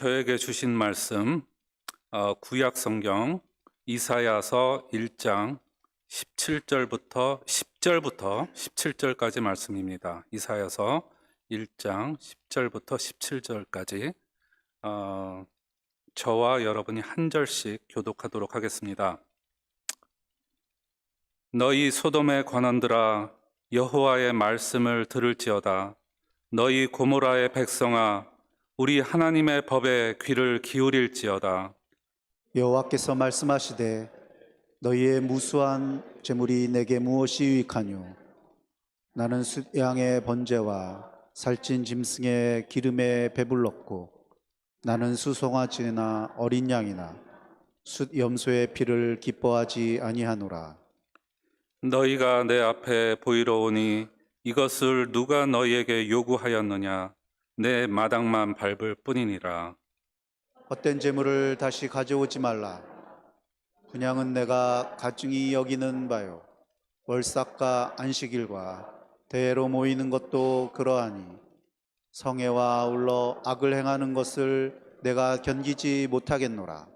저에게 주신 말씀 구약 성경 이사야서 1장 10절부터 17절까지 말씀입니다. 이사야서 1장 10절부터 17절까지 저와 여러분이 한 절씩 교독하도록 하겠습니다. 너희 소돔의 관원들아 여호와의 말씀을 들을지어다. 너희 고모라의 백성아 우리 하나님의 법에 귀를 기울일지어다. 여호와께서 말씀하시되 너희의 무수한 재물이 내게 무엇이 유익하뇨? 나는 숫양의 번제와 살찐 짐승의 기름에 배불렀고 나는 수송아지나 어린 양이나 숫 염소의 피를 기뻐하지 아니하노라. 너희가 내 앞에 보이러 오니 이것을 누가 너희에게 요구하였느냐? 내 마당만 밟을 뿐이니라. 헛된 재물을 다시 가져오지 말라. 분향은 내가 가증히 여기는 바요. 월삭과 안식일과 대회로 모이는 것도 그러하니 성회와 아울러 악을 행하는 것을 내가 견디지 못하겠노라.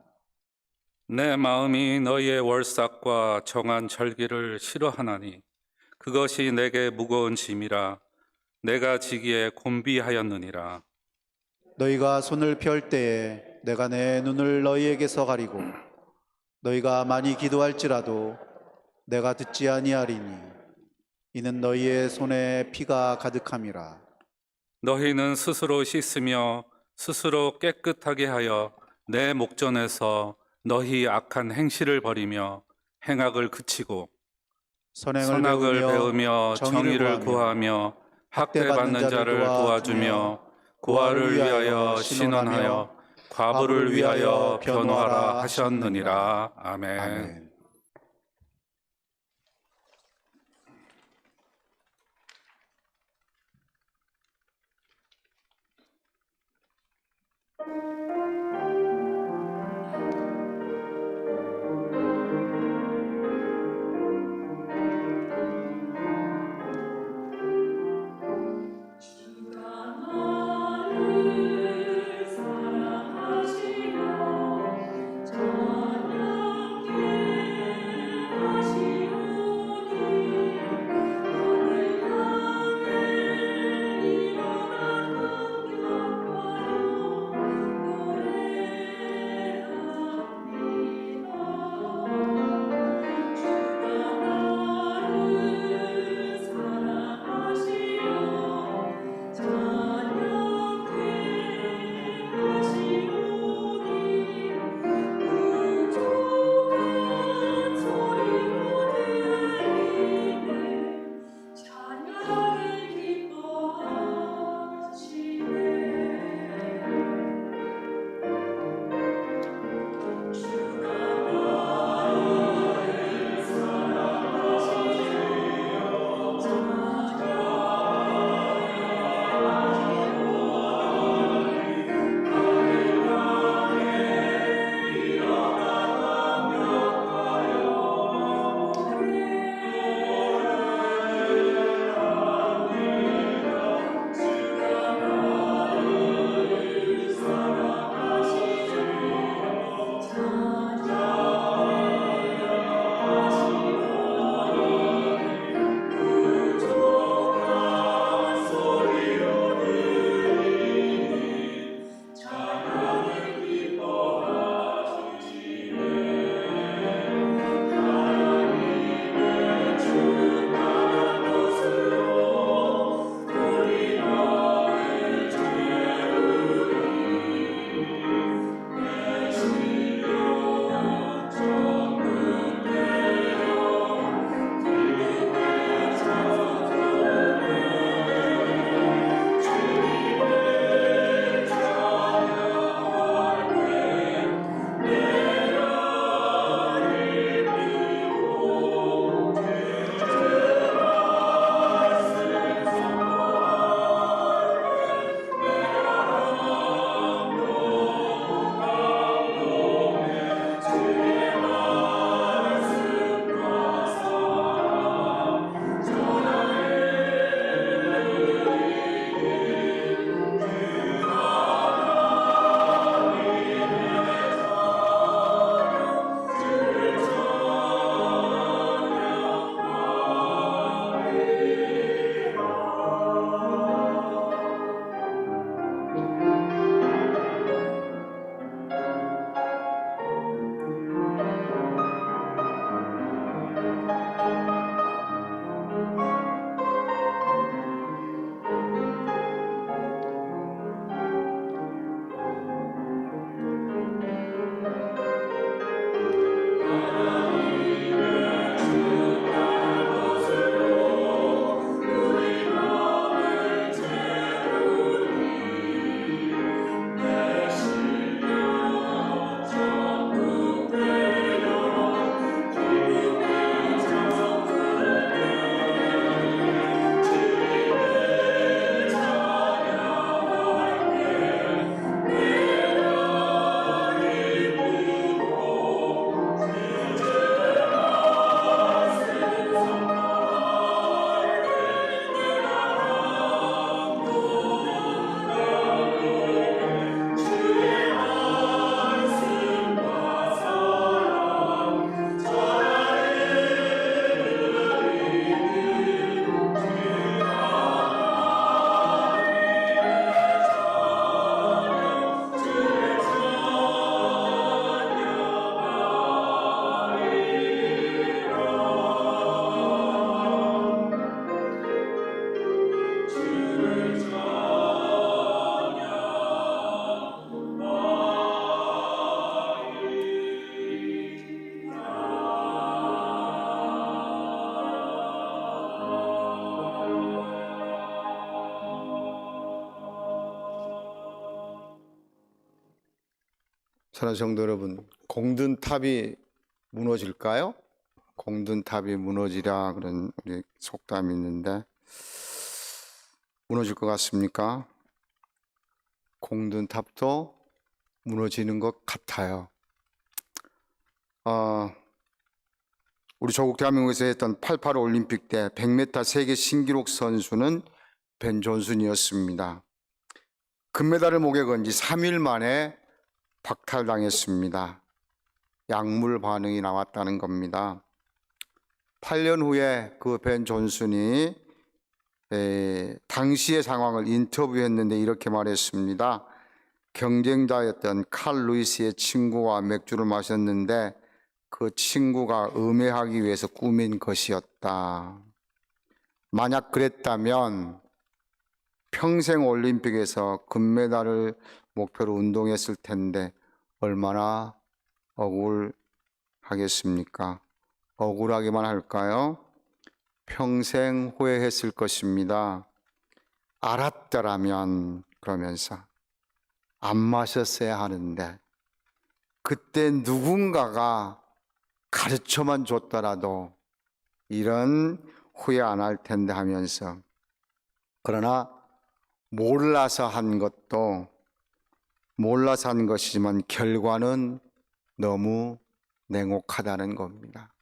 내 마음이 너희의 월삭과 정한 절기를 싫어하나니 그것이 내게 무거운 짐이라. 내가 지기에 곤비하였느니라. 너희가 손을 펼 때에 내가 내 눈을 너희에게서 가리고 너희가 많이 기도할지라도 내가 듣지 아니하리니 이는 너희의 손에 피가 가득함이라. 너희는 스스로 씻으며 스스로 깨끗하게 하여 내 목전에서 너희 악한 행실을 버리며 행악을 그치고 선악을 배우며 정의를 구하며 학대받는 자를 도와주며 고아를 위하여 신원하여 과부를 위하여 변호하라 하셨느니라. 아멘. 아멘. 사랑하는 성도 여러분, 공든탑이 무너질까요? 공든탑이 무너지랴 그런 우리 속담이 있는데 무너질 것 같습니까? 공든탑도 무너지는 것 같아요. 우리 조국 대한민국에서 했던 88 올림픽 때 100m 세계 신기록 선수는 벤 존슨이었습니다. 금메달을 목에 건 지 3일 만에 박탈당했습니다. 약물 반응이 나왔다는 겁니다. 8년 후에 그 벤 존슨이 당시의 상황을 인터뷰했는데 이렇게 말했습니다. 경쟁자였던 칼 루이스의 친구와 맥주를 마셨는데 그 친구가 음해하기 위해서 꾸민 것이었다. 만약 그랬다면 평생 올림픽에서 금메달을 목표로 운동했을 텐데 얼마나 억울하겠습니까? 억울하기만 할까요? 평생 후회했을 것입니다. 알았더라면 그러면서 안 마셨어야 하는데 그때 누군가가 가르쳐만 줬더라도 이런 후회 안 할 텐데 하면서 그러나 몰라서 한 것이지만 결과는 너무 냉혹하다는 겁니다.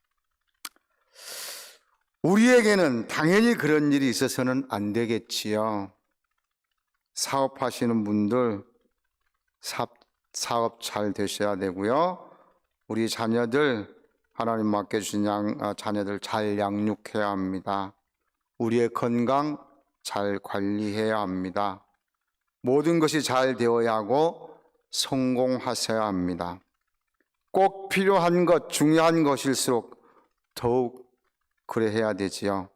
우리에게는 당연히 그런 일이 있어서는 안 되겠지요. 사업하시는 분들 사업 잘 되셔야 되고요. 우리 자녀들 하나님 맡겨주신 자녀들 잘 양육해야 합니다. 우리의 건강 잘 관리해야 합니다. 모든 것이 잘 되어야 하고 성공하셔야 합니다. 꼭 필요한 것, 중요한 것일수록 더욱 그래 해야 되지요.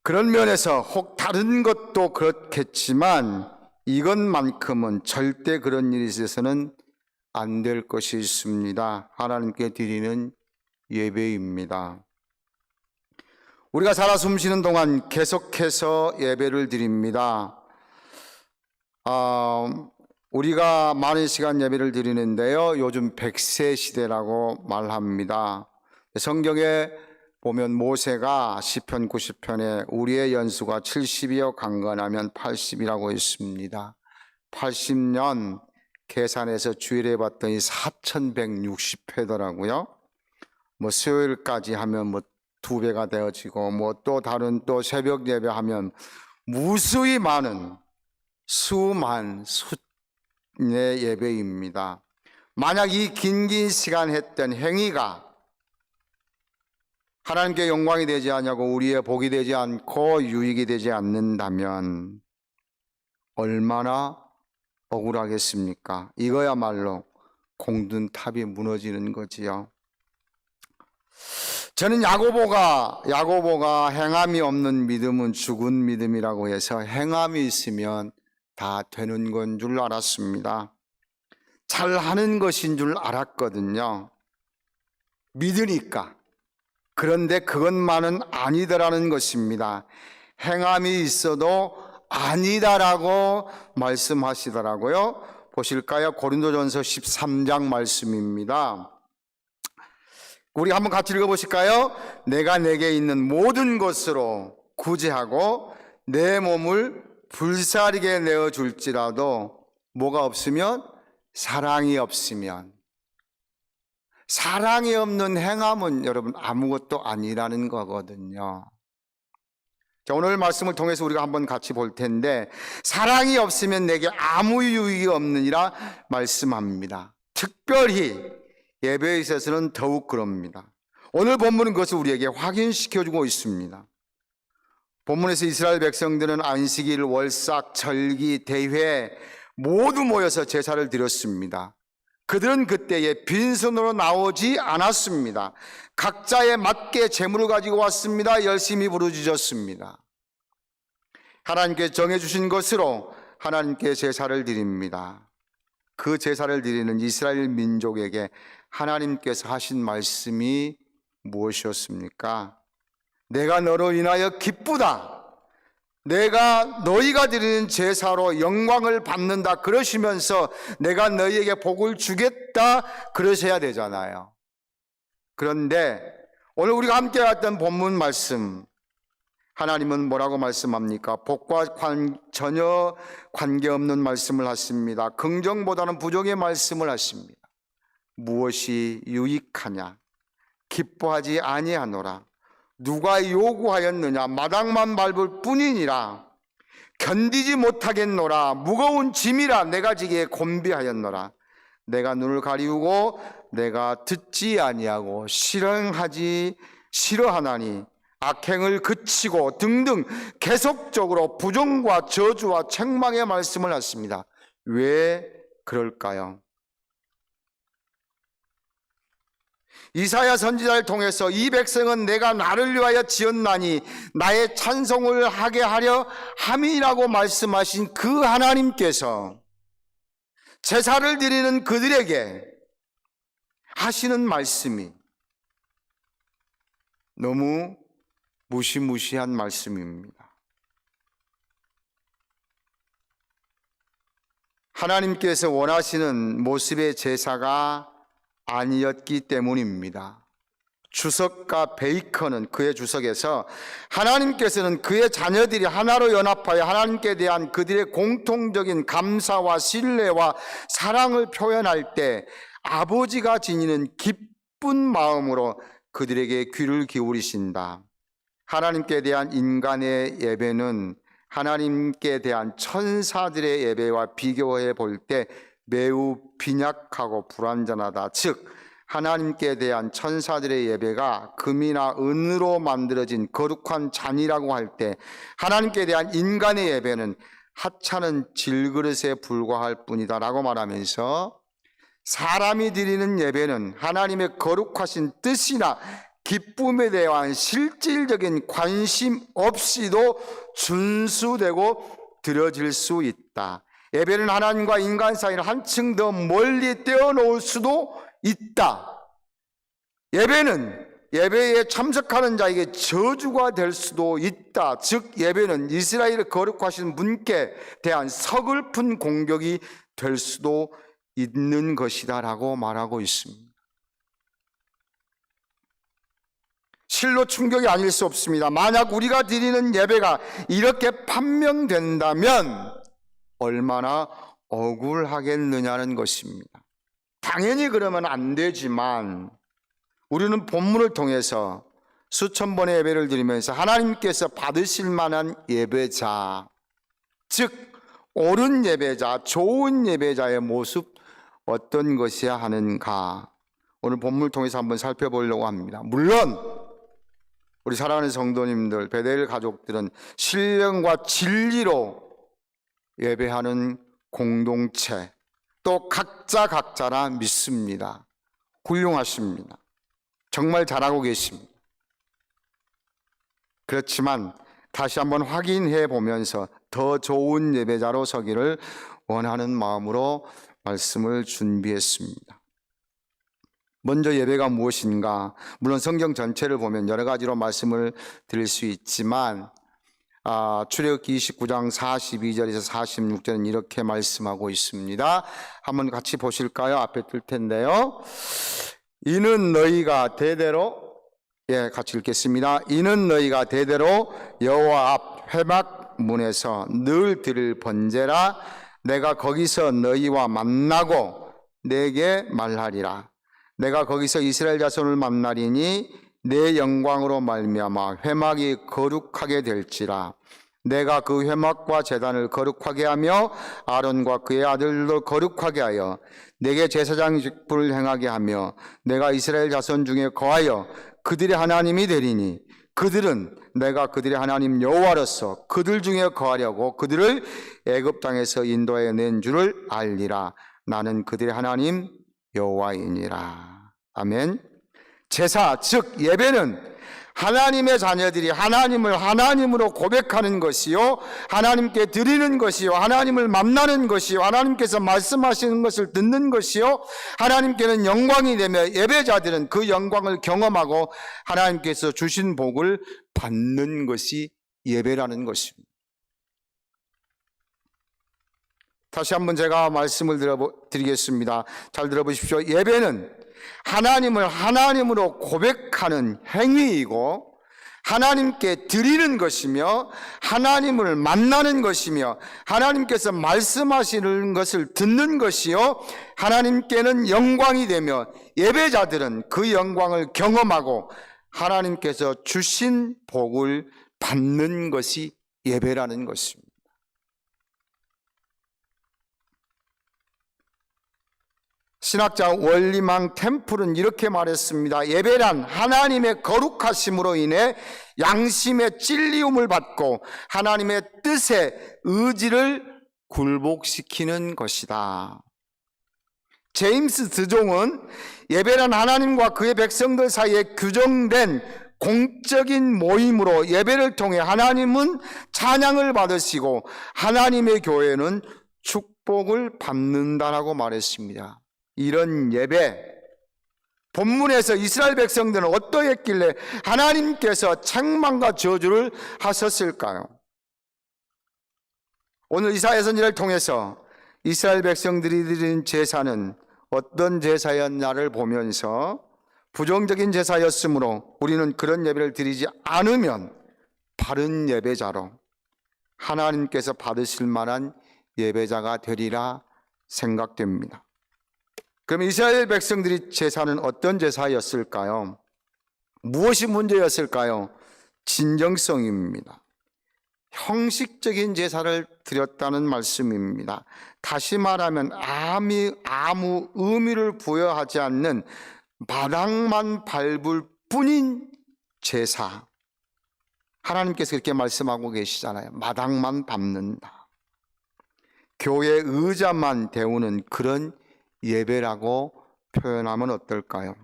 그런 면에서 혹 다른 것도 그렇겠지만 이것만큼은 절대 그런 일이 있어서는 안 될 것이 있습니다. 하나님께 드리는 예배입니다. 우리가 살아 숨쉬는 동안 계속해서 예배를 드립니다. 우리가 많은 시간 예배를 드리는데요. 요즘 100세 시대라고 말합니다. 성경에 보면 모세가 시편 90편에 우리의 연수가 70이여 강건하면 80이라고 했습니다. 80년 계산해서 주일에 봤더니 4160회더라고요. 수요일까지 하면 2배가 되어지고 또 다른 또 새벽 예배하면 무수히 많은 수의 예배입니다. 만약 이 긴 시간 했던 행위가 하나님께 영광이 되지 않냐고 우리의 복이 되지 않고 유익이 되지 않는다면 얼마나 억울하겠습니까? 이거야말로 공든탑이 무너지는 거지요. 저는 야고보가 행함이 없는 믿음은 죽은 믿음이라고 해서 행함이 있으면 다 되는 건 줄 알았습니다. 잘하는 것인 줄 알았거든요. 믿으니까. 그런데 그것만은 아니더라는 것입니다. 행함이 있어도 아니다라고 말씀하시더라고요. 보실까요? 고린도전서 13장 말씀입니다. 우리 한번 같이 읽어보실까요? 내가 내게 있는 모든 것으로 구제하고 내 몸을 불사르게 내어줄지라도 뭐가 없으면? 사랑이 없으면. 사랑이 없는 행함은 여러분 아무것도 아니라는 거거든요. 자, 오늘 말씀을 통해서 우리가 한번 같이 볼 텐데 사랑이 없으면 내게 아무 유익이 없느니라 말씀합니다. 특별히 예배에 있어서는 더욱 그럽니다. 오늘 본문은 그것을 우리에게 확인시켜주고 있습니다. 본문에서 이스라엘 백성들은 안식일, 월삭, 절기, 대회 모두 모여서 제사를 드렸습니다. 그들은 그때에 빈손으로 나오지 않았습니다. 각자에 맞게 재물을 가지고 왔습니다. 열심히 부르짖었습니다. 하나님께 정해주신 것으로 하나님께 제사를 드립니다. 그 제사를 드리는 이스라엘 민족에게 하나님께서 하신 말씀이 무엇이었습니까? 내가 너로 인하여 기쁘다. 내가 너희가 드리는 제사로 영광을 받는다 그러시면서 내가 너희에게 복을 주겠다 그러셔야 되잖아요. 그런데 오늘 우리가 함께 했던 본문 말씀, 하나님은 뭐라고 말씀합니까? 복과 전혀 관계없는 말씀을 하십니다. 긍정보다는 부정의 말씀을 하십니다. 무엇이 유익하냐? 기뻐하지 아니하노라. 누가 요구하였느냐? 마당만 밟을 뿐이니라. 견디지 못하겠노라. 무거운 짐이라 내가 지기에 곤비하였노라. 내가 눈을 가리우고 내가 듣지 아니하고 싫어하나니 악행을 그치고 등등 계속적으로 부정과 저주와 책망의 말씀을 하십니다. 왜 그럴까요? 이사야 선지자를 통해서 이 백성은 내가 나를 위하여 지었나니 나의 찬송을 하게 하려 함이라고 말씀하신 그 하나님께서 제사를 드리는 그들에게 하시는 말씀이 너무 무시무시한 말씀입니다. 하나님께서 원하시는 모습의 제사가 아니었기 때문입니다. 주석가 베이컨은 그의 주석에서 하나님께서는 그의 자녀들이 하나로 연합하여 하나님께 대한 그들의 공통적인 감사와 신뢰와 사랑을 표현할 때 아버지가 지니는 기쁜 마음으로 그들에게 귀를 기울이신다. 하나님께 대한 인간의 예배는 하나님께 대한 천사들의 예배와 비교해 볼 때 매우 빈약하고 불완전하다. 즉 하나님께 대한 천사들의 예배가 금이나 은으로 만들어진 거룩한 잔이라고 할 때 하나님께 대한 인간의 예배는 하찮은 질그릇에 불과할 뿐이다 라고 말하면서 사람이 드리는 예배는 하나님의 거룩하신 뜻이나 기쁨에 대한 실질적인 관심 없이도 준수되고 드려질 수 있다. 예배는 하나님과 인간 사이를 한층 더 멀리 떼어놓을 수도 있다. 예배는 예배에 참석하는 자에게 저주가 될 수도 있다. 즉 예배는 이스라엘의 거룩하신 분께 대한 서글픈 공격이 될 수도 있는 것이다 라고 말하고 있습니다. 실로 충격이 아닐 수 없습니다. 만약 우리가 드리는 예배가 이렇게 판명된다면 얼마나 억울하겠느냐는 것입니다. 당연히 그러면 안 되지만 우리는 본문을 통해서 수천 번의 예배를 드리면서 하나님께서 받으실 만한 예배자, 즉 옳은 예배자, 좋은 예배자의 모습 어떤 것이야 하는가 오늘 본문을 통해서 한번 살펴보려고 합니다. 물론 우리 사랑하는 성도님들, 베델 가족들은 신령과 진리로 예배하는 공동체, 또 각자라 믿습니다. 훌륭하십니다. 정말 잘하고 계십니다. 그렇지만 다시 한번 확인해 보면서 더 좋은 예배자로 서기를 원하는 마음으로 말씀을 준비했습니다. 먼저 예배가 무엇인가? 물론 성경 전체를 보면 여러 가지로 말씀을 드릴 수 있지만 출애굽기 29장 42절에서 46절은 이렇게 말씀하고 있습니다. 한번 같이 보실까요? 앞에 뜰 텐데요. 이는 너희가 대대로 같이 읽겠습니다. 이는 너희가 대대로 여호와 앞 회막 문에서 늘 드릴 번제라. 내가 거기서 너희와 만나고 내게 말하리라. 내가 거기서 이스라엘 자손을 만나리니 내 영광으로 말미암아 회막이 거룩하게 될지라. 내가 그 회막과 제단을 거룩하게 하며 아론과 그의 아들도 거룩하게 하여 내게 제사장 직분을 행하게 하며 내가 이스라엘 자손 중에 거하여 그들의 하나님이 되리니 그들은 내가 그들의 하나님 여호와로서 그들 중에 거하려고 그들을 애굽 땅에서 인도하여 낸 줄을 알리라. 나는 그들의 하나님 여호와이니라. 아멘. 제사, 즉 예배는 하나님의 자녀들이 하나님을 하나님으로 고백하는 것이요, 하나님께 드리는 것이요, 하나님을 만나는 것이요, 하나님께서 말씀하시는 것을 듣는 것이요, 하나님께는 영광이 되며 예배자들은 그 영광을 경험하고 하나님께서 주신 복을 받는 것이 예배라는 것입니다. 다시 한번 제가 말씀을 드리겠습니다. 잘 들어보십시오. 예배는 하나님을 하나님으로 고백하는 행위이고 하나님께 드리는 것이며 하나님을 만나는 것이며 하나님께서 말씀하시는 것을 듣는 것이요 하나님께는 영광이 되며 예배자들은 그 영광을 경험하고 하나님께서 주신 복을 받는 것이 예배라는 것입니다. 신학자 월리망 템플은 이렇게 말했습니다. 예배란 하나님의 거룩하심으로 인해 양심의 찔리움을 받고 하나님의 뜻에 의지를 굴복시키는 것이다. 제임스 드종은 예배란 하나님과 그의 백성들 사이에 규정된 공적인 모임으로 예배를 통해 하나님은 찬양을 받으시고 하나님의 교회는 축복을 받는다라고 말했습니다. 이런 예배, 본문에서 이스라엘 백성들은 어떠했길래 하나님께서 책망과 저주를 하셨을까요? 오늘 이사야 선지자를 통해서 이스라엘 백성들이 드린 제사는 어떤 제사였냐를 보면서 부정적인 제사였으므로 우리는 그런 예배를 드리지 않으면 바른 예배자로 하나님께서 받으실 만한 예배자가 되리라 생각됩니다. 그럼 이스라엘 백성들이 제사는 어떤 제사였을까요? 무엇이 문제였을까요? 진정성입니다. 형식적인 제사를 드렸다는 말씀입니다. 다시 말하면 아무 의미를 부여하지 않는 마당만 밟을 뿐인 제사. 하나님께서 그렇게 말씀하고 계시잖아요. 마당만 밟는다. 교회 의자만 데우는 그런 예배라고 표현하면 어떨까요?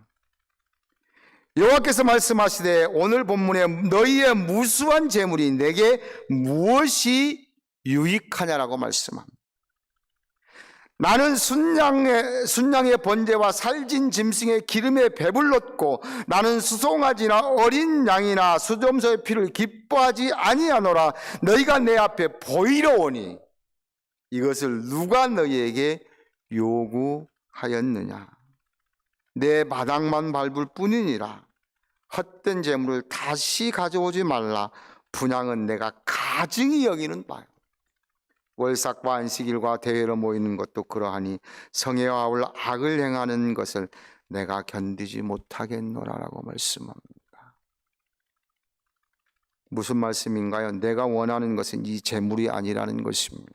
여호와께서 말씀하시되 오늘 본문에 너희의 무수한 재물이 내게 무엇이 유익하냐라고 말씀합니다. 나는 순양의 번제와 살진 짐승의 기름에 배불렀고 나는 수송아지나 어린 양이나 수점소의 피를 기뻐하지 아니하노라. 너희가 내 앞에 보이러 오니 이것을 누가 너희에게 요구하였느냐. 내 마당만 밟을 뿐이니라. 헛된 재물을 다시 가져오지 말라. 분향은 내가 가증히 여기는 바요. 월삭과 안식일과 대회로 모이는 것도 그러하니 성에 아울 악을 행하는 것을 내가 견디지 못하겠노라라고 말씀합니다. 무슨 말씀인가요? 내가 원하는 것은 이 재물이 아니라는 것입니다.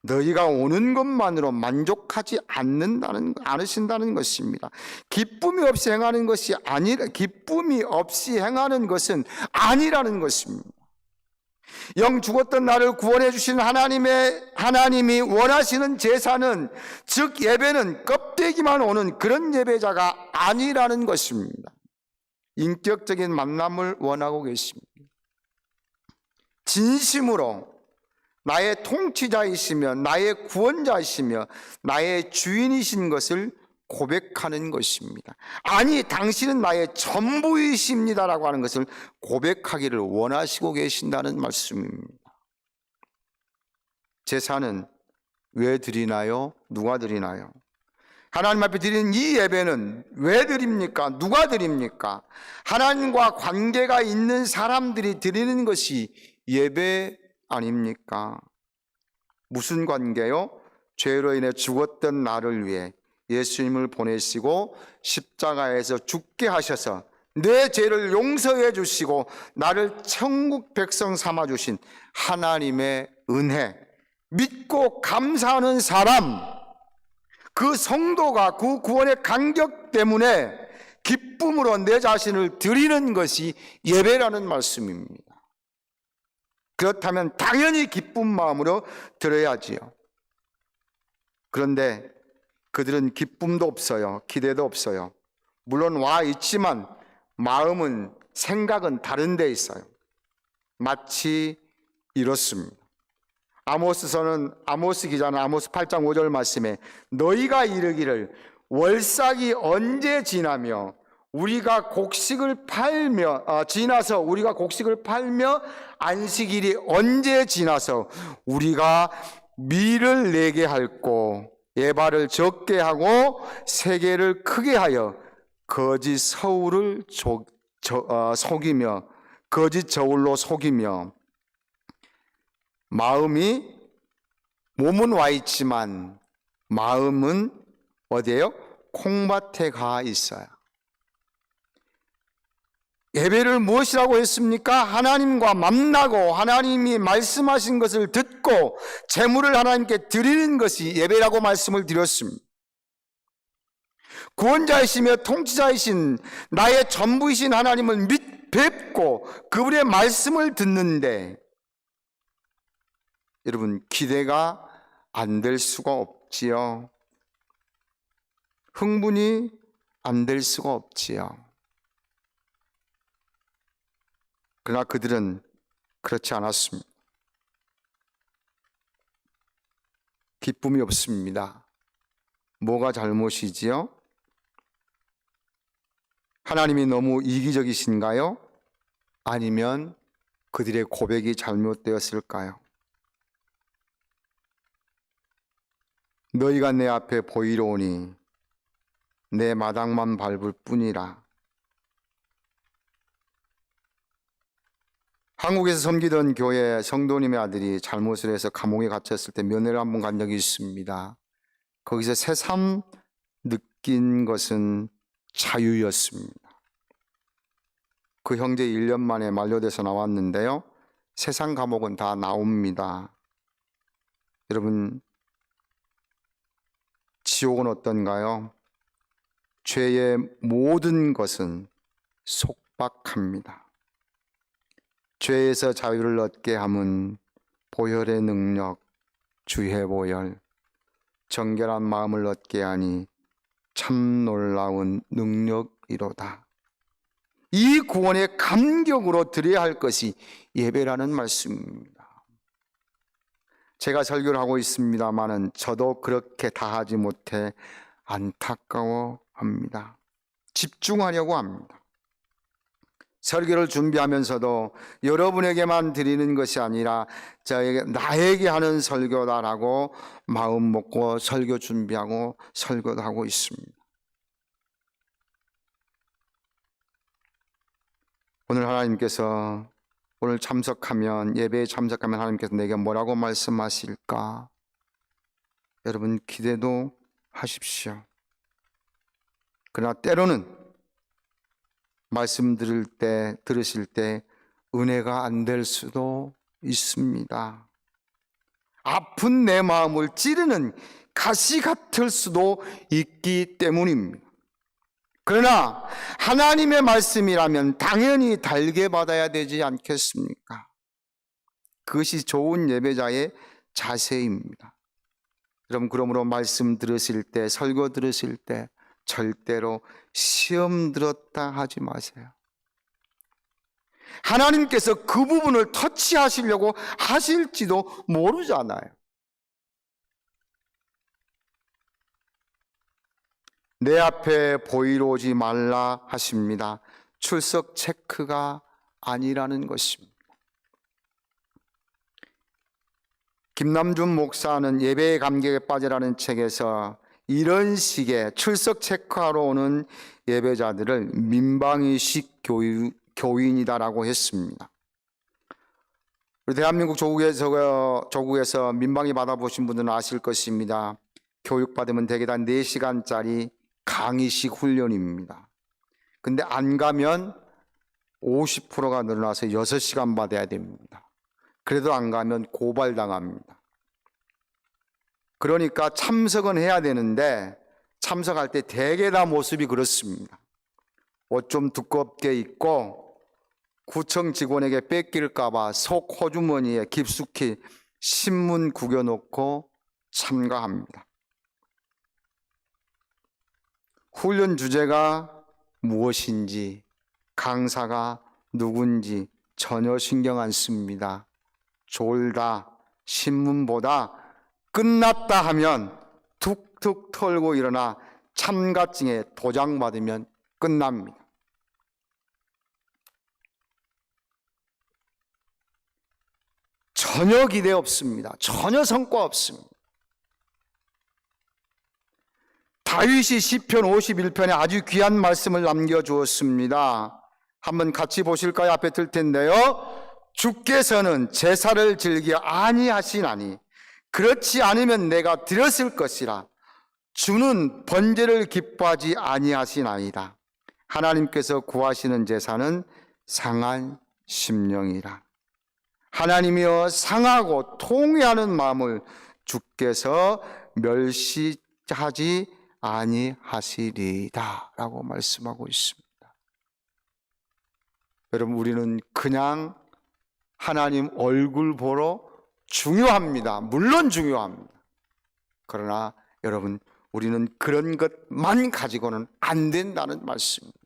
너희가 오는 것만으로 만족하지 않으신다는 것입니다. 기쁨이 없이 행하는 것은 아니라는 것입니다. 영 죽었던 나를 구원해 주신 하나님이 원하시는 제사는, 즉 예배는 껍데기만 오는 그런 예배자가 아니라는 것입니다. 인격적인 만남을 원하고 계십니다. 진심으로 나의 통치자이시며 나의 구원자이시며 나의 주인이신 것을 고백하는 것입니다. 아니, 당신은 나의 전부이십니다라고 하는 것을 고백하기를 원하시고 계신다는 말씀입니다. 제사는 왜 드리나요? 누가 드리나요? 하나님 앞에 드리는 이 예배는 왜 드립니까? 누가 드립니까? 하나님과 관계가 있는 사람들이 드리는 것이 예배 아닙니까? 무슨 관계요? 죄로 인해 죽었던 나를 위해 예수님을 보내시고 십자가에서 죽게 하셔서 내 죄를 용서해 주시고 나를 천국 백성 삼아 주신 하나님의 은혜, 믿고 감사하는 사람, 그 성도가 그 구원의 감격 때문에 기쁨으로 내 자신을 드리는 것이 예배라는 말씀입니다. 그렇다면 당연히 기쁜 마음으로 드려야지요. 그런데 그들은 기쁨도 없어요. 기대도 없어요. 물론 와 있지만 마음은, 생각은 다른 데 있어요. 마치 이렇습니다. 아모스 기자는 아모스 8장 5절 말씀에 너희가 이르기를 월삭이 언제 지나며 우리가 곡식을 팔며 안식일이 언제 지나서 우리가 미를 내게 할고 예발을 적게 하고 세계를 크게 하여 거짓 서울을 속이며 거짓 저울로 속이며 몸은 와 있지만 마음은 어디에요? 콩밭에 가 있어요. 예배를 무엇이라고 했습니까? 하나님과 만나고 하나님이 말씀하신 것을 듣고 제물을 하나님께 드리는 것이 예배라고 말씀을 드렸습니다. 구원자이시며 통치자이신 나의 전부이신 하나님을 뵙고 그분의 말씀을 듣는데 여러분 기대가 안 될 수가 없지요. 흥분이 안 될 수가 없지요. 그러나 그들은 그렇지 않았습니다. 기쁨이 없습니다. 뭐가 잘못이지요? 하나님이 너무 이기적이신가요? 아니면 그들의 고백이 잘못되었을까요? 너희가 내 앞에 보이러 오니 내 마당만 밟을 뿐이라. 한국에서 섬기던 교회 성도님의 아들이 잘못을 해서 감옥에 갇혔을 때 면회를 한번 간 적이 있습니다. 거기서 새삼 느낀 것은 자유였습니다. 그 형제 1년 만에 만료돼서 나왔는데요. 세상 감옥은 다 나옵니다. 여러분, 지옥은 어떤가요? 죄의 모든 것은 속박합니다. 죄에서 자유를 얻게 함은 보혈의 능력, 주의 보혈, 정결한 마음을 얻게 하니 참 놀라운 능력이로다. 이 구원의 감격으로 드려야 할 것이 예배라는 말씀입니다. 제가 설교를 하고 있습니다마는 저도 그렇게 다 하지 못해 안타까워합니다. 집중하려고 합니다. 설교를 준비하면서도 여러분에게만 드리는 것이 아니라 나에게 하는 설교다라고 마음 먹고 설교 준비하고 설교도 하고 있습니다. 오늘 참석하면, 예배에 참석하면 하나님께서 내게 뭐라고 말씀하실까? 여러분 기대도 하십시오. 그러나 때로는 말씀 들으실 때 은혜가 안 될 수도 있습니다. 아픈 내 마음을 찌르는 가시 같을 수도 있기 때문입니다. 그러나 하나님의 말씀이라면 당연히 달게 받아야 되지 않겠습니까? 그것이 좋은 예배자의 자세입니다. 여러분, 그러므로 말씀 들으실 때, 설교 들으실 때 절대로 시험 들었다 하지 마세요. 하나님께서 그 부분을 터치하시려고 하실지도 모르잖아요. 내 앞에 보이러 오지 말라 하십니다. 출석 체크가 아니라는 것입니다. 김남준 목사는 예배의 감격에 빠지라는 책에서 이런 식의 출석 체크하러 오는 예배자들을 민방위식 교인이다라고 했습니다. 우리 대한민국 조국에서 민방위 받아보신 분들은 아실 것입니다. 교육받으면 대개 다 4시간짜리 강의식 훈련입니다. 근데 안 가면 50%가 늘어나서 6시간 받아야 됩니다. 그래도 안 가면 고발당합니다. 그러니까 참석은 해야 되는데 참석할 때 대개 다 모습이 그렇습니다. 옷 좀 두껍게 입고 구청 직원에게 뺏길까 봐 속 호주머니에 깊숙이 신문 구겨놓고 참가합니다. 훈련 주제가 무엇인지, 강사가 누군지 전혀 신경 안 씁니다. 졸다, 신문보다 끝났다 하면 툭툭 털고 일어나 참가증에 도장 받으면 끝납니다. 전혀 기대 없습니다. 전혀 성과 없습니다. 다윗이 시편 51편에 아주 귀한 말씀을 남겨주었습니다. 한번 같이 보실까요? 앞에 들 텐데요. 주께서는 제사를 즐겨 아니하시나니 그렇지 않으면 내가 드렸을 것이라. 주는 번제를 기뻐하지 아니하시나이다. 하나님께서 구하시는 제사는 상한 심령이라. 하나님이여 상하고 통회하는 마음을 주께서 멸시하지 아니하시리이다 라고 말씀하고 있습니다. 여러분, 우리는 그냥 하나님 얼굴 보러 중요합니다. 물론 중요합니다. 그러나 여러분, 우리는 그런 것만 가지고는 안 된다는 말씀입니다.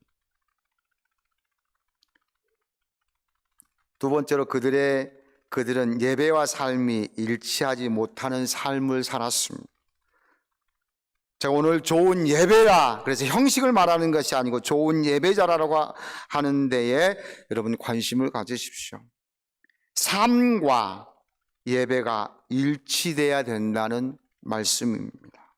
두 번째로 그들은 예배와 삶이 일치하지 못하는 삶을 살았습니다. 제가 오늘 좋은 예배라, 그래서 형식을 말하는 것이 아니고 좋은 예배자라고 하는 데에 여러분 관심을 가지십시오. 삶과 예배가 일치돼야 된다는 말씀입니다.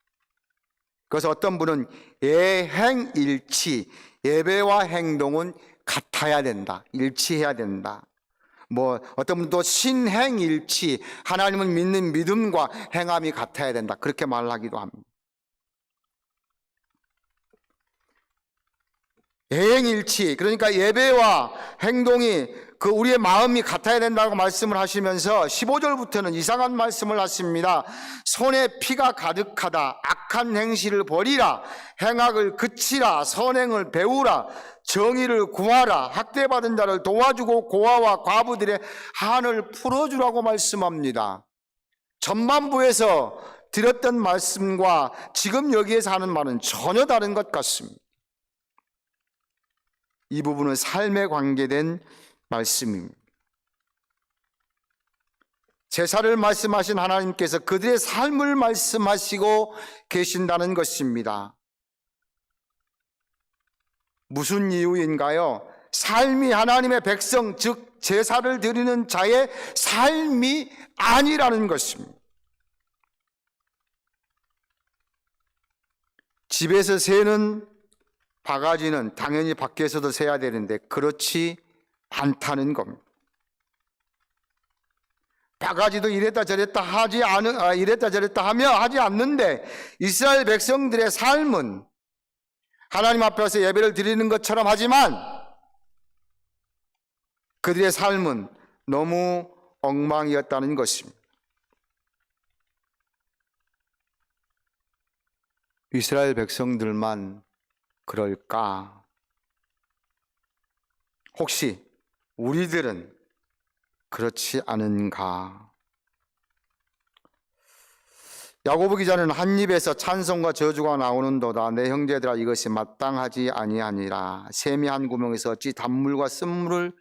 그래서 어떤 분은 예행일치, 예배와 행동은 같아야 된다, 일치해야 된다. 어떤 분도 신행일치, 하나님을 믿는 믿음과 행함이 같아야 된다, 그렇게 말하기도 합니다. 예행일치, 그러니까 예배와 행동이 우리의 마음이 같아야 된다고 말씀을 하시면서 15절부터는 이상한 말씀을 하십니다. 손에 피가 가득하다. 악한 행실을 버리라. 행악을 그치라. 선행을 배우라. 정의를 구하라. 학대받은 자를 도와주고 고아와 과부들의 한을 풀어주라고 말씀합니다. 전반부에서 드렸던 말씀과 지금 여기에서 하는 말은 전혀 다른 것 같습니다. 이 부분은 삶에 관계된 말씀입니다. 제사를 말씀하신 하나님께서 그들의 삶을 말씀하시고 계신다는 것입니다. 무슨 이유인가요? 삶이 하나님의 백성, 즉 제사를 드리는 자의 삶이 아니라는 것입니다. 집에서 새는 바가지는 당연히 밖에서도 새야 되는데 그렇지 않다는 겁니다. 바가지도 이랬다 저랬다 이랬다 저랬다 하며 하지 않는데 이스라엘 백성들의 삶은 하나님 앞에서 예배를 드리는 것처럼 하지만 그들의 삶은 너무 엉망이었다는 것입니다. 이스라엘 백성들만 그럴까? 혹시 우리들은 그렇지 않은가? 야고보 기자는 한 입에서 찬송과 저주가 나오는도다. 내 형제들아 이것이 마땅하지 아니하니라. 샘이 한 구멍에서 어찌 단물과 쓴물을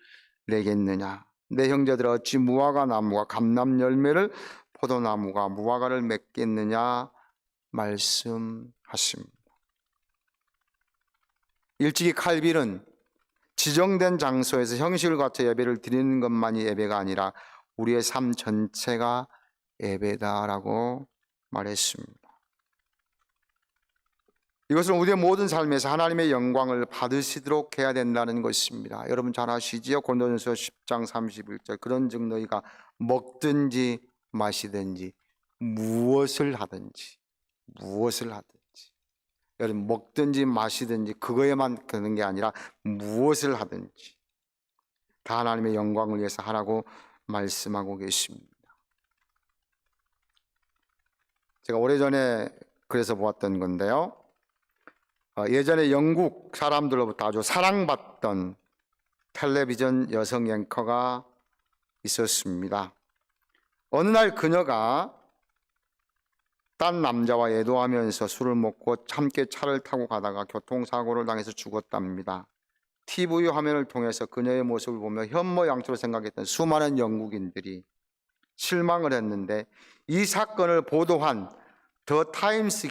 내겠느냐. 내 형제들아 어찌 무화과 나무가 감람 열매를 포도나무가 무화과를 맺겠느냐 말씀하십니다. 일찍이 칼빌은 지정된 장소에서 형식을 갖춰 예배를 드리는 것만이 예배가 아니라 우리의 삶 전체가 예배다라고 말했습니다. 이것은 우리의 모든 삶에서 하나님의 영광을 받으시도록 해야 된다는 것입니다. 여러분 잘 아시지요? 고린도전서 10장 31절 그런즉 너희가 먹든지 마시든지 무엇을 하든지 여러분 먹든지 마시든지 그거에만 그러는 게 아니라 무엇을 하든지 다 하나님의 영광을 위해서 하라고 말씀하고 계십니다. 제가 오래전에 그래서 보았던 건데요. 예전에 영국 사람들로부터 아주 사랑받던 텔레비전 여성 앵커가 있었습니다. 어느 날 그녀가 딴 남자와 애도하면서 술을 먹고 함께 차를 타고 가다가 교통사고를 당해서 죽었답니다. TV 화면을 통해서 그녀의 모습을 보며 현모양처로 생각했던 수많은 영국인들이 실망을 했는데 이 사건을 보도한 더 타임스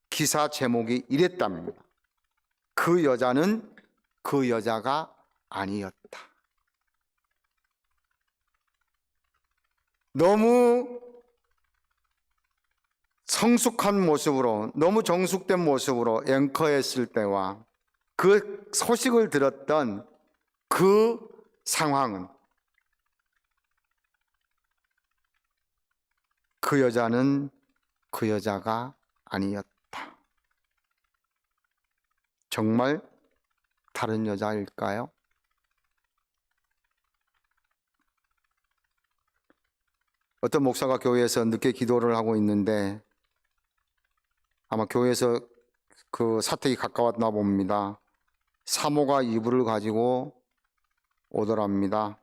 기사 제목이 이랬답니다. 그 여자는 그 여자가 아니었다. 너무 성숙한 모습으로, 너무 정숙된 모습으로 앵커했을 때와 그 소식을 들었던 그 상황은 그 여자는 그 여자가 아니었다. 정말 다른 여자일까요? 어떤 목사가 교회에서 늦게 기도를 하고 있는데 아마 교회에서 그 사택이 가까웠나 봅니다. 사모가 이불을 가지고 오더랍니다.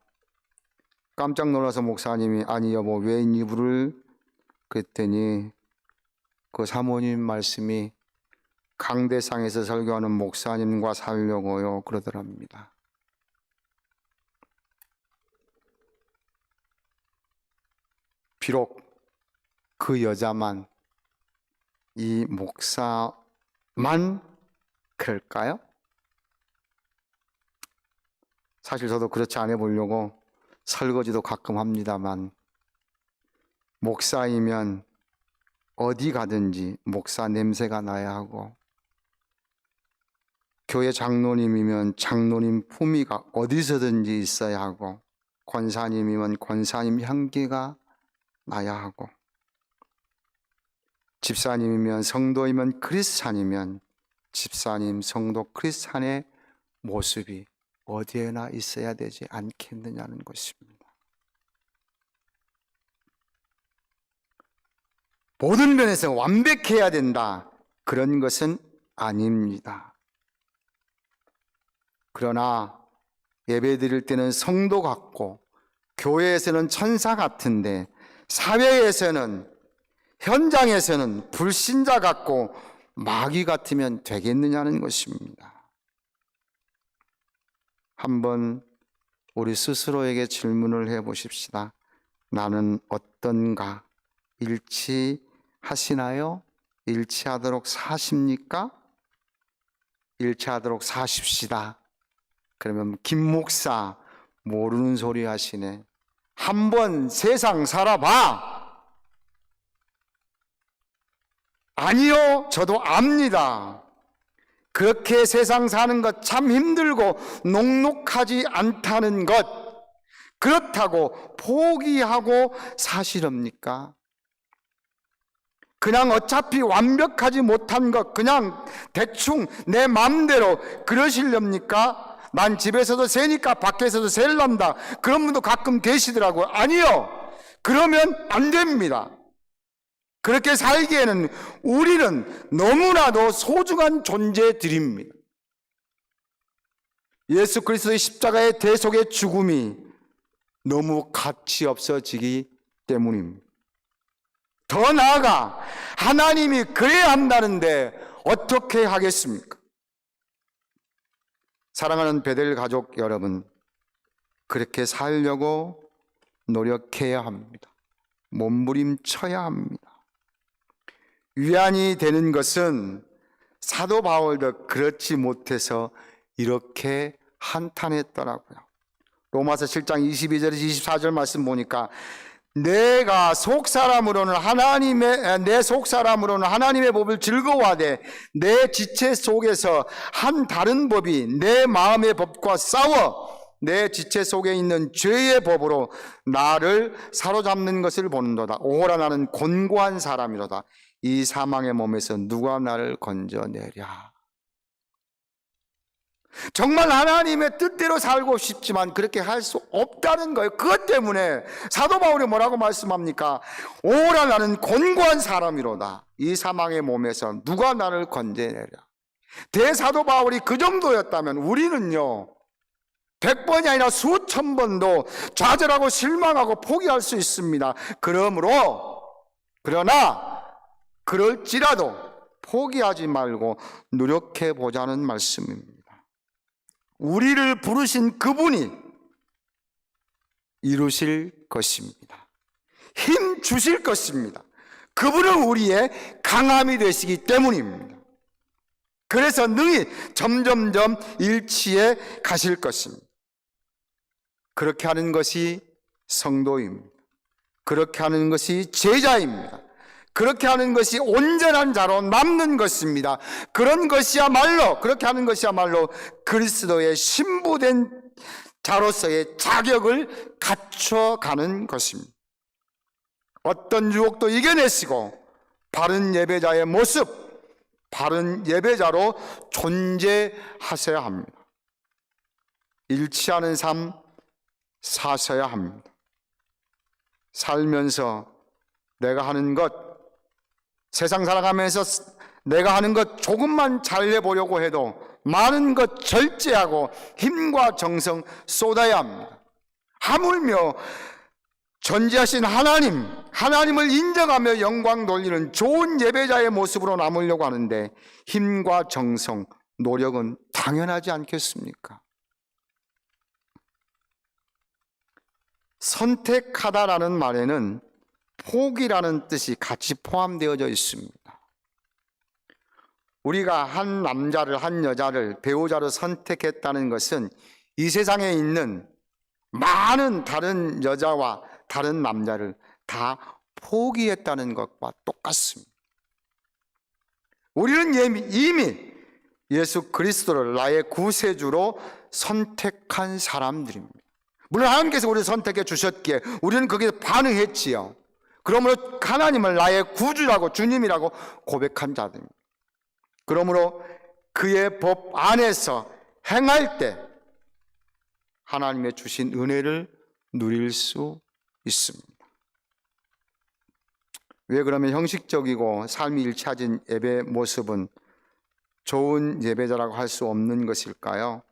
깜짝 놀라서 목사님이 아니 여보 왜 이불을 그랬더니 그 사모님 말씀이 강대상에서 설교하는 목사님과 살려고요 그러더랍니다. 비록 그 여자만 이 목사만 그럴까요? 사실 저도 그렇지 않아 보려고 설거지도 가끔 합니다만 목사이면 어디 가든지 목사 냄새가 나야 하고 교회 장로님이면 장로님 품위가 어디서든지 있어야 하고 권사님이면 권사님 향기가 나야 하고 집사님이면 성도이면 크리스찬이면 집사님, 성도, 크리스찬의 모습이 어디에나 있어야 되지 않겠느냐는 것입니다. 모든 면에서 완벽해야 된다. 그런 것은 아닙니다. 그러나 예배 드릴 때는 성도 같고 교회에서는 천사 같은데 사회에서는 현장에서는 불신자 같고 마귀 같으면 되겠느냐는 것입니다. 한번 우리 스스로에게 질문을 해 보십시다. 나는 어떤가? 일치하시나요? 일치하도록 사십니까? 일치하도록 사십시다. 그러면 김 목사 모르는 소리 하시네. 한번 세상 살아봐. 아니요, 저도 압니다. 그렇게 세상 사는 것 참 힘들고 녹록하지 않다는 것, 그렇다고 포기하고 사시렵니까? 그냥 어차피 완벽하지 못한 것 그냥 대충 내 마음대로 그러시렵니까? 난 집에서도 새니까 밖에서도 셀란다. 그런 분도 가끔 계시더라고요. 아니요, 그러면 안 됩니다. 그렇게 살기에는 우리는 너무나도 소중한 존재들입니다. 예수 그리스도의 십자가의 대속의 죽음이 너무 가치 없어지기 때문입니다. 더 나아가 하나님이 그래야 한다는데 어떻게 하겠습니까? 사랑하는 베델 가족 여러분, 그렇게 살려고 노력해야 합니다. 몸부림쳐야 합니다. 위안이 되는 것은 사도 바울도 그렇지 못해서 이렇게 한탄했더라고요. 로마서 7장 22절에서 24절 말씀 보니까 내가 속사람으로는 내 속사람으로는 하나님의 법을 즐거워하되 내 지체 속에서 한 다른 법이 내 마음의 법과 싸워 내 지체 속에 있는 죄의 법으로 나를 사로잡는 것을 보는도다. 오호라 나는 곤고한 사람이로다. 이 사망의 몸에서 누가 나를 건져내랴. 정말 하나님의 뜻대로 살고 싶지만 그렇게 할 수 없다는 거예요. 그것 때문에 사도 바울이 뭐라고 말씀합니까? 오라 나는 곤고한 사람이로다. 이 사망의 몸에서 누가 나를 건져내랴. 대사도 바울이 그 정도였다면 우리는요 100번이 아니라 수천 번도 좌절하고 실망하고 포기할 수 있습니다. 그러나 그럴지라도 포기하지 말고 노력해 보자는 말씀입니다. 우리를 부르신 그분이 이루실 것입니다. 힘 주실 것입니다. 그분은 우리의 강함이 되시기 때문입니다. 그래서 능히 점점점 일치해 가실 것입니다. 그렇게 하는 것이 성도입니다. 그렇게 하는 것이 제자입니다. 그렇게 하는 것이 온전한 자로 남는 것입니다. 그렇게 하는 것이야말로 그리스도의 신부된 자로서의 자격을 갖춰가는 것입니다. 어떤 유혹도 이겨내시고 바른 예배자의 모습, 바른 예배자로 존재하셔야 합니다. 일치하는 삶 사셔야 합니다. 살면서 내가 하는 것, 세상 살아가면서 내가 하는 것 조금만 잘해보려고 해도 많은 것 절제하고 힘과 정성 쏟아야 합니다. 하물며 전지하신 하나님을 인정하며 영광 돌리는 좋은 예배자의 모습으로 남으려고 하는데 힘과 정성, 노력은 당연하지 않겠습니까? 선택하다라는 말에는 포기라는 뜻이 같이 포함되어져 있습니다. 우리가 한 남자를, 한 여자를 배우자로 선택했다는 것은 이 세상에 있는 많은 다른 여자와 다른 남자를 다 포기했다는 것과 똑같습니다. 우리는 이미 예수 그리스도를 나의 구세주로 선택한 사람들입니다. 물론 하나님께서 우리를 선택해 주셨기에 우리는 거기에 반응했지요. 그러므로 하나님을 나의 구주라고, 주님이라고 고백한 자들입니다. 그러므로 그의 법 안에서 행할 때 하나님의 주신 은혜를 누릴 수 있습니다. 왜 그러면 형식적이고 삶이 일치하진 예배 모습은 좋은 예배자라고 할 수 없는 것일까요?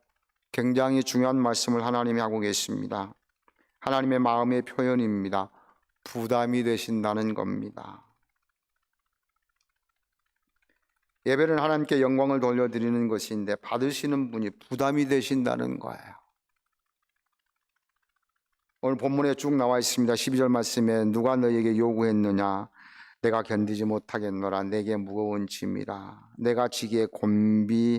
굉장히 중요한 말씀을 하나님이 하고 계십니다. 하나님의 마음의 표현입니다. 부담이 되신다는 겁니다. 예배는 하나님께 영광을 돌려드리는 것인데 받으시는 분이 부담이 되신다는 거예요. 오늘 본문에 쭉 나와 있습니다. 12절 말씀에 누가 너에게 요구했느냐? 내가 견디지 못하겠노라. 내게 무거운 짐이라. 내가 지기에 곤비하였느니라.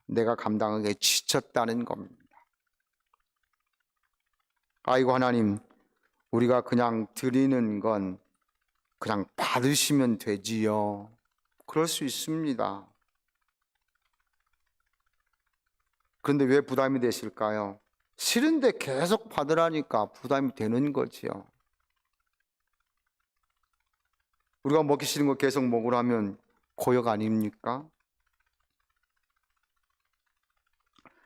내가 감당하기에 지쳤다는 겁니다. 아이고 하나님, 우리가 그냥 드리는 건 그냥 받으시면 되지요. 그럴 수 있습니다. 그런데 왜 부담이 되실까요? 싫은데 계속 받으라니까 부담이 되는 거지요. 우리가 먹기 싫은 거 계속 먹으라면 고역 아닙니까?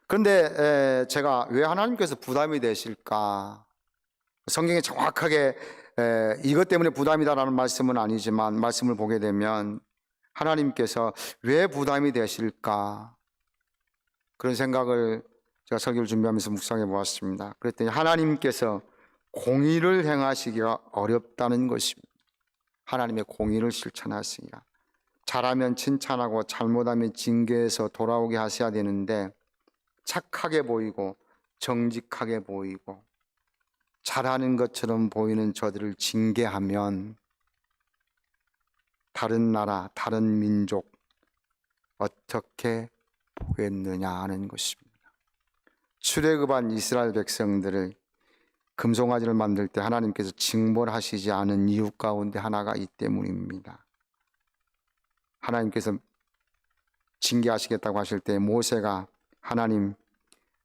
그런데 제가 왜 하나님께서 부담이 되실까? 성경에 정확하게 이것 때문에 부담이다라는 말씀은 아니지만 말씀을 보게 되면 하나님께서 왜 부담이 되실까? 그런 생각을 제가 설교를 준비하면서 묵상해 보았습니다. 그랬더니 하나님께서 공의를 행하시기가 어렵다는 것입니다. 하나님의 공의를 실천하시기가. 잘하면 칭찬하고 잘못하면 징계해서 돌아오게 하셔야 되는데 착하게 보이고 정직하게 보이고 잘하는 것처럼 보이는 저들을 징계하면 다른 나라, 다른 민족 어떻게 보겠느냐 하는 것입니다. 출애굽한 이스라엘 백성들을 금송아지를 만들 때 하나님께서 징벌하시지 않은 이유 가운데 하나가 이 때문입니다. 하나님께서 징계하시겠다고 하실 때 모세가 하나님의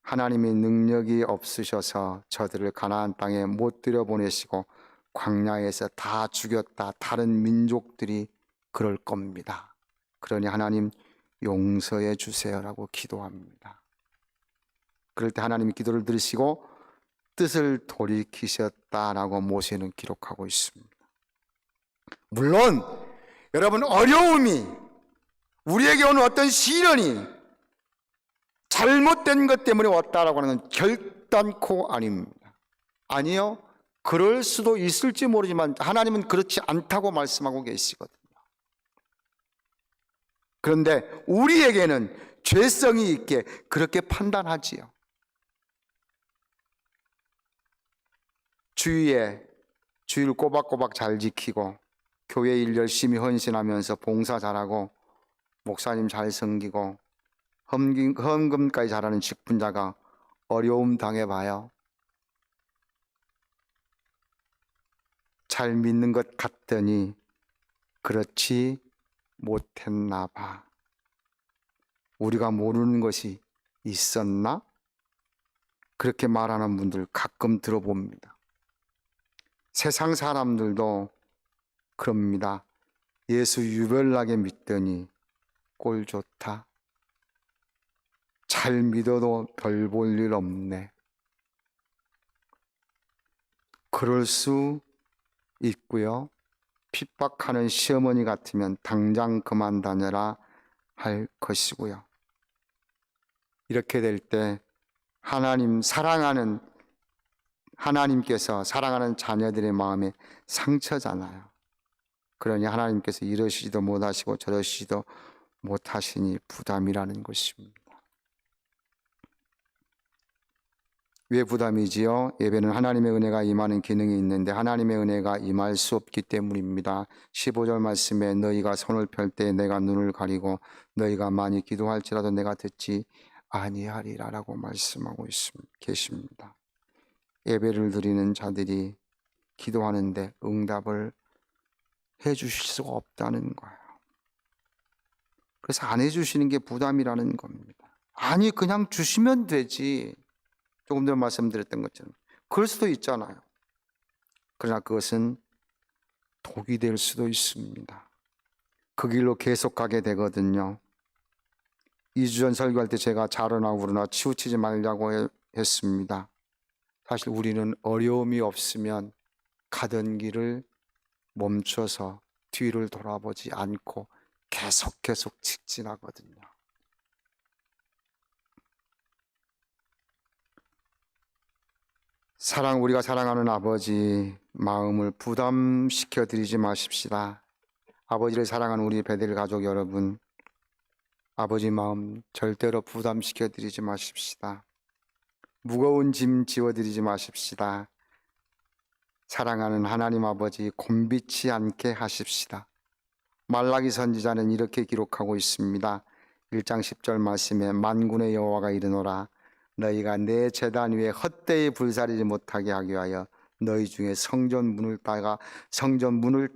능력이 없으셔서 저들을 가나안 땅에 못 들여보내시고 광야에서 다 죽였다. 다른 민족들이 그럴 겁니다. 그러니 하나님 용서해 주세요라고 기도합니다. 그럴 때 하나님이 기도를 들으시고 뜻을 돌이키셨다라고 모세는 기록하고 있습니다. 물론 여러분, 어려움이, 우리에게 오는 어떤 시련이 잘못된 것 때문에 왔다라고 하는 건 결단코 아닙니다. 아니요, 그럴 수도 있을지 모르지만 하나님은 그렇지 않다고 말씀하고 계시거든요. 그런데 우리에게는 죄성이 있게 그렇게 판단하지요. 주일을 꼬박꼬박 잘 지키고 교회 일 열심히 헌신하면서 봉사 잘하고 목사님 잘 섬기고 헌금까지 잘하는 직분자가 어려움 당해봐요. 잘 믿는 것 같더니 그렇지 못했나 봐. 우리가 모르는 것이 있었나? 그렇게 말하는 분들 가끔 들어봅니다. 세상 사람들도 그럽니다. 예수 유별나게 믿더니 꼴 좋다. 잘 믿어도 별 볼 일 없네. 그럴 수 있고요. 핍박하는 시어머니 같으면 당장 그만 다녀라 할 것이고요. 이렇게 될 때 하나님께서 사랑하는 자녀들의 마음에 상처잖아요. 그러니 하나님께서 이러시지도 못하시고 저러시지도 못하시니 부담이라는 것입니다. 왜 부담이지요? 예배는 하나님의 은혜가 임하는 기능이 있는데 하나님의 은혜가 임할 수 없기 때문입니다. 15절 말씀에 너희가 손을 펼 때 내가 눈을 가리고 너희가 많이 기도할지라도 내가 듣지 아니하리라 라고 말씀하고 계십니다. 예배를 드리는 자들이 기도하는데 응답을 해 주실 수가 없다는 거예요. 그래서 안 해주시는 게 부담이라는 겁니다. 아니 그냥 주시면 되지. 조금 전에 말씀드렸던 것처럼 그럴 수도 있잖아요. 그러나 그것은 독이 될 수도 있습니다. 그 길로 계속 가게 되거든요. 2주 전 설교할 때 제가 자르나 우르나 치우치지 말자고 했습니다. 사실 우리는 어려움이 없으면 가던 길을 멈춰서 뒤를 돌아보지 않고 계속 직진하거든요. 우리가 사랑하는 아버지 마음을 부담시켜 드리지 마십시다. 아버지를 사랑하는 우리 베델 가족 여러분, 아버지 마음 절대로 부담시켜 드리지 마십시다. 무거운 짐 지워 드리지 마십시다. 사랑하는 하나님 아버지 곤비치 않게 하십시다. 말라기 선지자는 이렇게 기록하고 있습니다. 1장 10절 말씀에 만군의 여호와가 이르노라 너희가 내 제단 위에 헛되이 불사르지 못하게 하기 위하여 너희 중에 성전 문을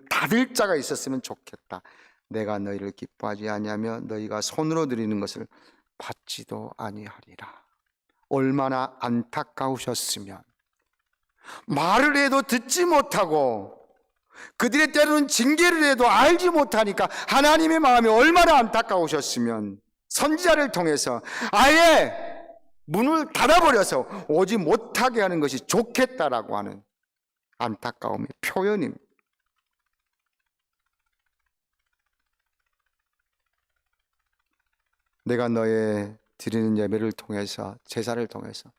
닫을 자가 있었으면 좋겠다. 내가 너희를 기뻐하지 아니하며 너희가 손으로 드리는 것을 받지도 아니하리라. 얼마나 안타까우셨으면 말을 해도 듣지 못하고 그들의 때로는 징계를 해도 알지 못하니까 하나님의 마음이 얼마나 안타까우셨으면 선지자를 통해서 아예 문을 닫아버려서 오지 못하게 하는 것이 좋겠다라고 하는 안타까움의 표현입니다. 내가 너의 드리는 예배를 통해서 제사를 통해서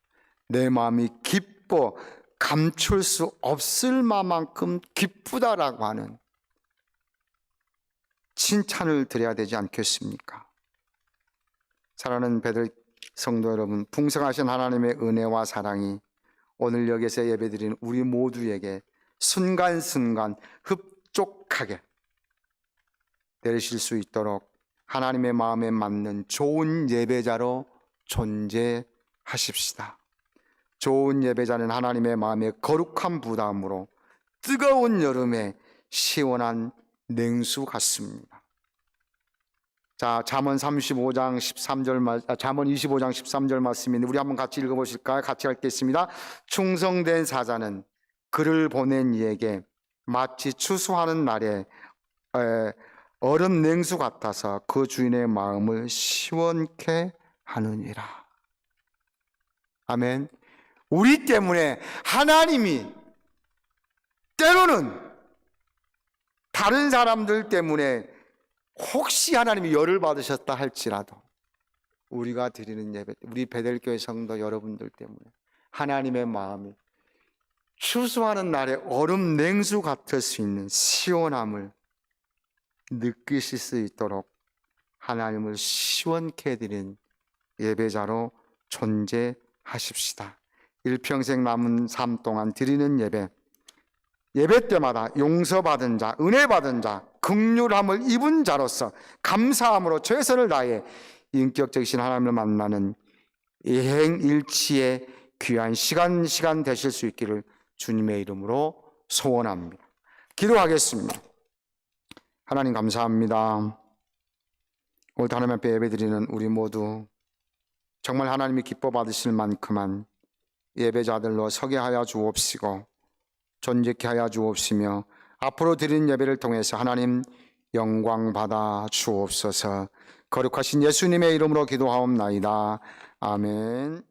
내 마음이 기뻐 감출 수 없을 만큼 기쁘다라고 하는 칭찬을 드려야 되지 않겠습니까? 사랑하는 베델 성도 여러분, 풍성하신 하나님의 은혜와 사랑이 오늘 여기서 예배드리는 우리 모두에게 순간순간 흡족하게 되실 수 있도록 하나님의 마음에 맞는 좋은 예배자로 존재하십시다. 좋은 예배자는 하나님의 마음에 거룩한 부담으로 뜨거운 여름에 시원한 냉수 같습니다. 자, 잠언 25장 13절 말씀인데 우리 한번 같이 읽어보실까요? 같이 읽겠습니다. 충성된 사자는 그를 보낸 이에게 마치 추수하는 날에 얼음 냉수 같아서 그 주인의 마음을 시원케 하느니라. 아멘. 우리 때문에 하나님이 때로는 다른 사람들 때문에 혹시 하나님이 열을 받으셨다 할지라도 우리가 드리는 예배, 우리 베델교회 성도 여러분들 때문에 하나님의 마음이 추수하는 날에 얼음 냉수 같을 수 있는 시원함을 느끼실 수 있도록 하나님을 시원케 해드린 예배자로 존재하십시다. 일평생 남은 삶 동안 드리는 예배 때마다 용서받은 자, 은혜 받은 자, 긍휼함을 입은 자로서 감사함으로 최선을 다해 인격적이신 하나님을 만나는 일행일치의 귀한 시간 되실 수 있기를 주님의 이름으로 소원합니다. 기도하겠습니다. 하나님 감사합니다. 오늘 하나님 앞에 예배드리는 우리 모두 정말 하나님이 기뻐 받으실 만큼만 예배자들로 서게 하여 주옵시고 존재케 하여 주옵시며 앞으로 드리는 예배를 통해서 하나님 영광 받아 주옵소서. 거룩하신 예수님의 이름으로 기도하옵나이다. 아멘.